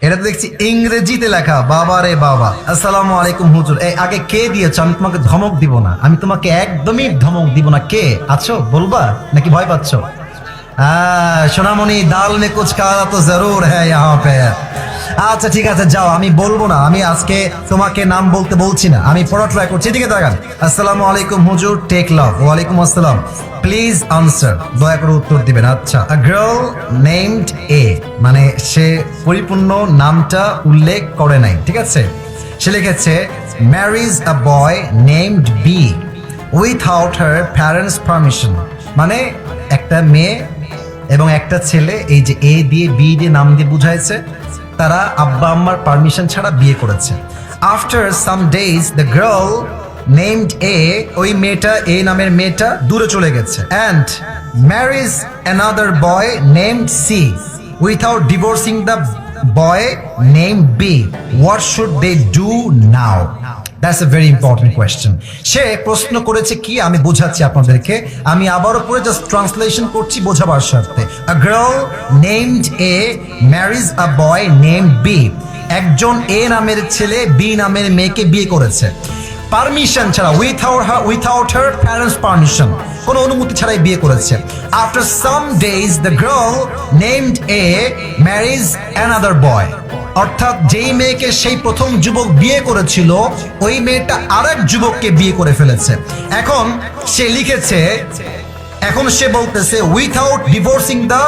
এটা তো দেখছি ইংরেজিতে লেখা। বাবা রে বাবা। আসসালামু আলাইকুম হুজুর। এই আগে কে দিয়েছো? আমি তোমাকে ধমক দিব না, আমি তোমাকে একদমই ধমক দিব না। কে আছো বলবা নাকি ভয় পাচ্ছ? সোনামণি, দাল মে কুছ কালা তো জরুর হ্যাঁ ইহাঁ পে। আচ্ছা ঠিক আছে, যাও, আমি বলবো না। আমি আজকে তোমাকে নাম বলতে বলছি না, আমি পড়া ট্রাই করছি। এদিকে তাকান। আসসালামু আলাইকুম হুজুর, টেক লাভ। ওয়ালাইকুম আসসালাম। প্লিজ আনসার, দয়া করে উত্তর দিবেন। আচ্ছা, আ গার্ল নেমড এ, মানে সে পরিপূর্ণ নামটা উল্লেখ করে নাই, ঠিক আছে। সে লিখেছে marriage a boy named B without her parents permission, মানে একটা মেয়ে এবং একটা ছেলে, এই যে এ দিয়ে বি দিয়ে নাম দিয়ে বুঝাইছে, তারা আব্বা আম্মার পারমিশন ছাড়া বিয়ে করেছে। After some days the girl named A, ওই মেয়েটা, এ নামের মেয়েটা দূরে চলে গেছে, and marriage another boy named C without divorcing the boy named B. What should they do now? That's a very important question. সে প্রশ্ন করেছে কি, আমি বোঝাচ্ছি আপনাদেরকে। আমি আবারও পরে জাস্ট ট্রান্সলেশন করছি বোঝাবার স্বার্থে। A girl named A marriage a boy named B, একজন এ নামের ছেলে বি নামের মেয়েকে বিয়ে করেছে পারমিশন ছাড়া, উইথআউট হার প্যারেন্টস পারমিশন, কোনো অনুমতি ছাড়াই বিয়ে করেছে। After some days the girl named A marriage another boy, অর্থাৎ যেই মেয়েকে সেই প্রথম যুবক বিয়ে করেছিল, ওই মেয়েটা আরেক যুবককে বিয়ে করে ফেলেছে। এখন সে লিখেছে, এখন সে বলতেছে without divorcing the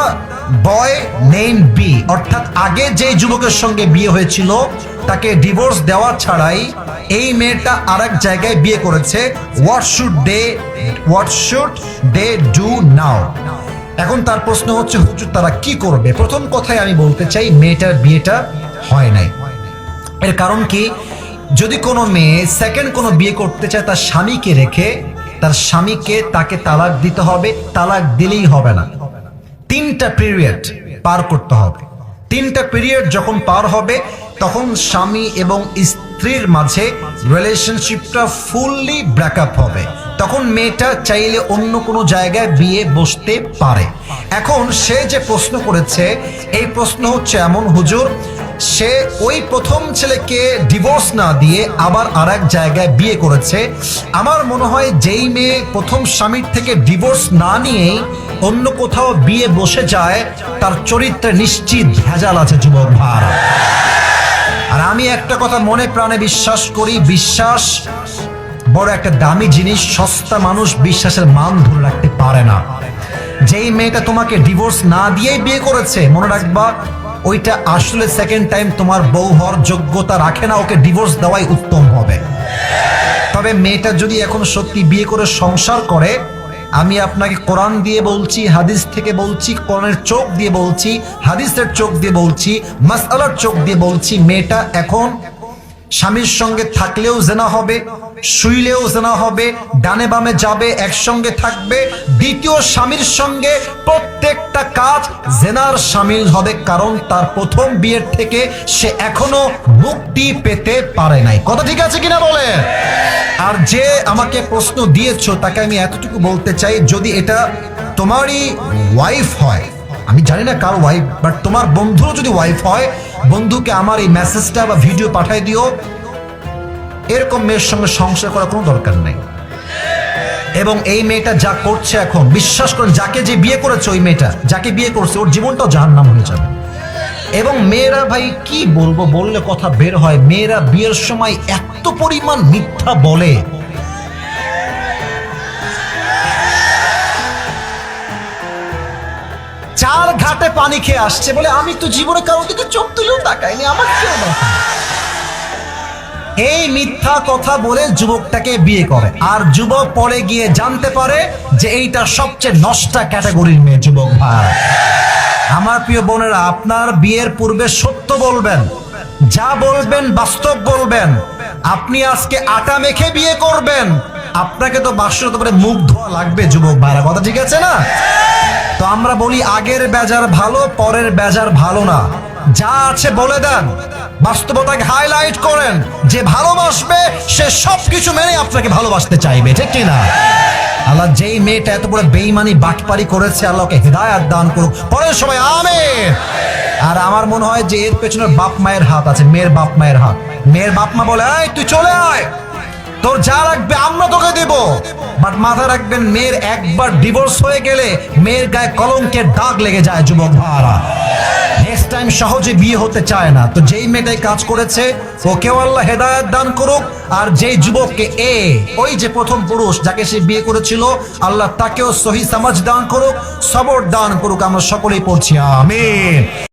boy name B, অর্থাৎ আগে যে যুবকের সঙ্গে বিয়ে হয়েছিল তাকে ডিভোর্স দেওয়া ছাড়াই এই মেয়েটা আরেক জায়গায় বিয়ে করেছে। What should they do now? এখন তার প্রশ্ন হচ্ছে হুজুর তারা কি করবে? প্রথম কথাই আমি বলতে চাই, মেয়েটার বিয়েটা হয় নাই। এর কারণ কি? যদি কোনো মেয়ে সেকেন্ড কোনো বিয়ে করতে চায় তার স্বামীকে রেখে, তার স্বামীকে তাকে তালাক দিতে হবে। তালাক দিলেই হবে না, 3টা পিরিয়ড পার করতে হবে। 3টা পিরিয়ড যখন পার হবে তখন স্বামী এবং স্ত্রীর মাঝে রিলেশনশিপটা ফুললি ব্রেকআপ হবে। তখন মেয়েটা চাইলে অন্য কোনো জায়গায় বিয়ে বসতে পারে। এখন সে যে প্রশ্ন করেছে, এই প্রশ্ন হচ্ছে এমন হুজুর, সে ওই প্রথম ছেলেকে ডিভোর্স না দিয়ে আবার আরেক জায়গায় বিয়ে করেছে। আমার মনে হয় যেই মেয়ে প্রথম স্বামীর থেকে ডিভোর্স না নিয়েই অন্য কোথাও বিয়ে বসে যায়, তার চরিত্রে নিশ্চিত ভেজাল আছে যুবক ভাই। আর আমি একটা কথা মনে প্রাণে বিশ্বাস করি, বিশ্বাস বড় একটা দামি জিনিস। সস্তা মানুষ বিশ্বাসের মান ধরে রাখতে পারে না। যেই মেয়েটা তোমাকে ডিভোর্স না দিয়েই বিয়ে করেছে, মনে রাখবা ওইটা আসলে সেকেন্ড টাইম তোমার বউ হওয়ার যোগ্যতা রাখে না, ওকে ডিভোর্স দেওয়াই উত্তম হবে। তবে মেয়েটা যদি এখন সত্যি বিয়ে করে সংসার করে, আমি আপনাকে কোরআন দিয়ে বলছি, হাদিস থেকে বলছি, কোরআনের চোখ দিয়ে বলছি, হাদিসের চোখ দিয়ে বলছি, মাসআলার চোখ দিয়ে বলছি, মেয়েটা এখন স্বামীর সঙ্গে থাকলেও জেনা হবে, শুইলেও জেনা হবে, ডানে বামে যাবে, একসঙ্গে থাকবে, দ্বিতীয় স্বামীর সঙ্গে প্রত্যেকটা কাজ জেনার শামিল হবে। কারণ তার প্রথম বিয়ের থেকে সে এখনো মুক্তি পেতে পারে নাই। কথা ঠিক আছে কিনা বলে? আর যে আমাকে প্রশ্ন দিয়েছো তাকে আমি এতটুকু বলতে চাই, যদি এটা তোমারই ওয়াইফ হয়, আমি জানি না কার ওয়াইফ, বাট তোমার বন্ধুরও যদি ওয়াইফ হয়, বন্ধুকে আমার এই মেসেজটা বা ভিডিও পাঠাই দিও। এরকম মেয়ের সঙ্গে সংসার করার কোনো দরকার নেই। এবং এই মেয়েটা যা করছে এখন, বিশ্বাস করেন, যাকে যে বিয়ে করেছে, ওই মেয়েটা যাকে বিয়ে করছে, ওর জীবনটাও জাহান্নাম হয়ে যাবে। এবং মেয়েরা ভাই কি বলবো, বললে কথা বের হয়, মেয়েরা বিয়ের সময় এত পরিমাণ মিথ্যা বলে। চার ঘাটে পানি খেয়ে আসছে বলে আমি তো জীবনে কারোর দিকে চোখ তুলেও তাকাইনি, আমার কেউ দেখা। এই মিথ্যা কথা বলে যুবকটাকে বিয়ে করে, আর যুবক পরে গিয়ে জানতে পারে যে এইটা সবচেয়ে নষ্টা ক্যাটাগরির মেয়ে। যুবক ভাই, আমার প্রিয় বোনেরা, আপনার বিয়ের পূর্বে সত্য বলবেন, যা বলবেন বাস্তব বলবেন। আপনি আজকে আটা মেখে বিয়ে করবেন, আপনাকে তো বাসর করে মুখ ধোয়া লাগবে যুবক ভাইরা। কথা ঠিক আছে না? তো আমরা বলি আগের বেজার ভালো, পরের বেজার ভালো না। যা আছে বলে দেন, বাস্তবতাকে হাইলাইট করেন। যে ভালোবাসবে সে সবকিছু মেনে আপনাকে ভালোবাসতে চাইবে, ঠিক কিনা? আল্লাহ যেই মেয়েটা এত বড় বেঈমানি বাটপারি করেছে, আল্লাহকে হিদায়াত দান করুক। পরে সবাই আমিন। আর আমার মনে হয় যে এর পেছনে বাপ মায়ের হাত আছে, মেয়ের বাপ মায়ের হাত। মেয়ের বাপ মা বলে, এই তুই চলে আয়, তোর যা লাগবে আমরা তোকে দেব। বাট মাথা রাখবেন, মেয়ের একবার ডিভোর্স হয়ে গেলে মেয়ের গায়ে কলঙ্কের দাগ লেগে যায় যুবক ভাইরা। নেক্সট টাইম সহজে বিয়ে হতে চায় না। তো যেই মেয়েটাই কাজ করেছে ওকেও আল্লাহ হেদায়েত দান করুক, আর যেই যুবককে ওই যে প্রথম পুরুষ যাকে সে বিয়ে করেছিল, আল্লাহ তাকেও সহি সমাজ দান করুক, সবর দান করুক। আমরা সকলেই পড়ছি আমিন।